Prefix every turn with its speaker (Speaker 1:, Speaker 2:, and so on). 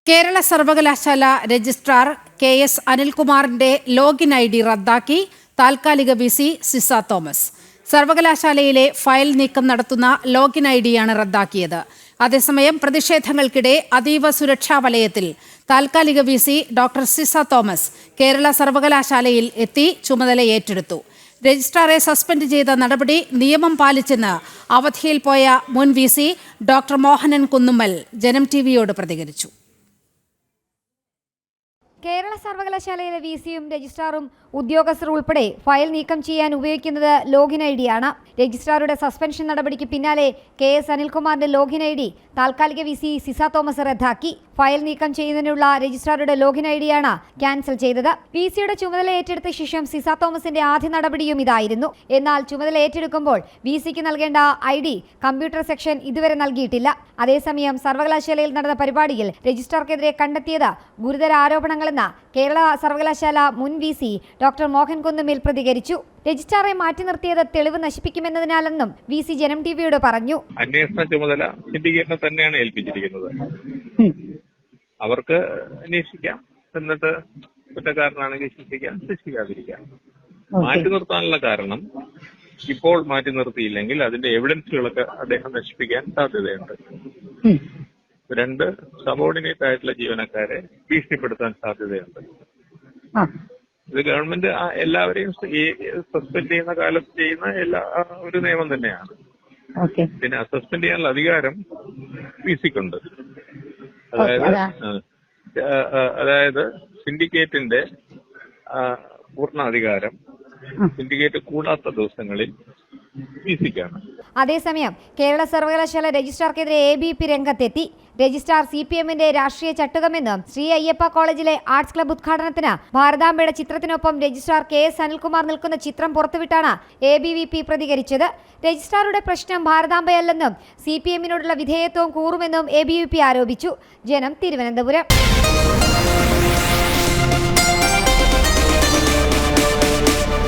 Speaker 1: കേരള സർവകലാശാല registrar KS അനിൽകുമാറിന്റെ login ID റദ്ദാക്കി താൽക്കാലിക VC സിസ തോമസ്. സർവകലാശാലയിലെ ഫയൽ നീക്കം നടത്തുന്ന ലോഗിൻ IDയാണ് റദ്ദാക്കിയത്. അതേസമയം പ്രതിഷേധങ്ങൾക്കിടെ അതീവ സുരക്ഷാ വലയത്തിൽ താൽക്കാലിക VC doctor Ciza Thomas Kerala സർവകലാശാലയിൽ എത്തി ചുമതല ഏറ്റെടുത്തു. രജിസ്ട്രാറെ സസ്പെൻഡ് ചെയ്ത നടപടി നിയമം പാലിച്ചെന്ന് അവധിയിൽ പോയ മുൻ VC ഡോക്ടർ മോഹനൻ കുന്നുമ്മൽ ജനം TVയോട് പ്രതികരിച്ചു.
Speaker 2: കേരള സർവകലാശാലയിലെ VCയും രജിസ്ട്രാറും ഉദ്യോഗസ്ഥർ ഉൾപ്പെടെ ഫയൽ നീക്കം ചെയ്യാൻ ഉപയോഗിക്കുന്നത് ലോഗിൻ ID ആണ്. രജിസ്ട്രാറുടെ സസ്പെൻഷൻ നടപടിക്ക് പിന്നാലെ KS അനിൽകുമാറിന്റെ ലോഗിൻ ID താൽക്കാലിക VC സിസ തോമസ് റദ്ദാക്കി. ഫയൽ നീക്കം ചെയ്യുന്നതിനുള്ള രജിസ്ട്രാറുടെ ലോഗിൻ IDയാണ് ക്യാൻസൽ ചെയ്തത്. VCയുടെ ചുമതല ഏറ്റെടുത്ത ശേഷം സിസ തോമസിന്റെ ആദ്യ നടപടിയും ഇതായിരുന്നു. എന്നാൽ ചുമതല ഏറ്റെടുക്കുമ്പോൾ VCക്ക് നൽകേണ്ട ID കമ്പ്യൂട്ടർ സെക്ഷൻ ഇതുവരെ നൽകിയിട്ടില്ല. അതേസമയം സർവകലാശാലയിൽ നടന്ന പരിപാടിയിൽ രജിസ്ട്രാർക്കെതിരെ കണ്ടെത്തിയത് ഗുരുതര ആരോപണങ്ങളെന്ന് കേരള സർവകലാശാല മുൻ VC ഡോക്ടർ മോഹൻ കുന്നുമ്മൽ പ്രതികരിച്ചു. രജിസ്ട്രാറെ മാറ്റി നിർത്തിയത് തെളിവ് നശിപ്പിക്കുമെന്നതിനാലെന്നും VC ജനം TVയോട് പറഞ്ഞു.
Speaker 3: അന്വേഷണ ചുമതല സിൻഡിക്കേറ്റിനെ തന്നെയാണ് ഏൽപ്പിച്ചിരിക്കുന്നത്. അവർക്ക് അന്വേഷിക്കാം, എന്നിട്ട് കുറ്റക്കാരനാണെങ്കിൽ ശിക്ഷിക്കാം, ശിക്ഷിക്കാതിരിക്കാം. മാറ്റി നിർത്താനുള്ള കാരണം ഇപ്പോൾ മാറ്റി നിർത്തിയില്ലെങ്കിൽ അതിന്റെ എവിഡൻസുകളൊക്കെ അദ്ദേഹം നശിപ്പിക്കാൻ സാധ്യതയുണ്ട്. 2 സബോർഡിനേറ്റ് ആയിട്ടുള്ള ജീവനക്കാരെ ഭീഷണിപ്പെടുത്താൻ സാധ്യതയുണ്ട്. ഇത് ഗവൺമെന്റ് എല്ലാവരെയും സസ്പെൻഡ് ചെയ്യുന്ന കാലത്ത് ചെയ്യുന്ന ഒരു നിയമം തന്നെയാണ്. പിന്നെ സസ്പെൻഡ് ചെയ്യാനുള്ള അധികാരം VCക്കുണ്ട്. അതായത് സിൻഡിക്കേറ്റിന്റെ പൂർണ്ണ അധികാരം സിൻഡിക്കേറ്റ് കൂടാത്ത ദിവസങ്ങളിൽ VCക്കാണ്.
Speaker 2: അതേസമയം കേരള സർവകലാശാല രജിസ്ട്രാർക്കെതിരെ ABP രംഗത്തെത്തി. രജിസ്ട്രാർ CPMന്റെ രാഷ്ട്രീയ ചട്ടുകമെന്നും ശ്രീ അയ്യപ്പ കോളേജിലെ ആർട്സ് ക്ലബ്ബ് ഉദ്ഘാടനത്തിന് ഭാരതാംബയുടെ ചിത്രത്തിനൊപ്പം രജിസ്ട്രാർ KS അനിൽകുമാർ നിൽക്കുന്ന ചിത്രം പുറത്തുവിട്ടാണ് ABVP പ്രതികരിച്ചത്. രജിസ്ട്രാറുടെ പ്രശ്നം ഭാരതാംബയല്ലെന്നും CPMനോടുള്ള വിധേയത്വം കൂറുമെന്നും ABVP ആരോപിച്ചു. ജനം തിരുവനന്തപുരം.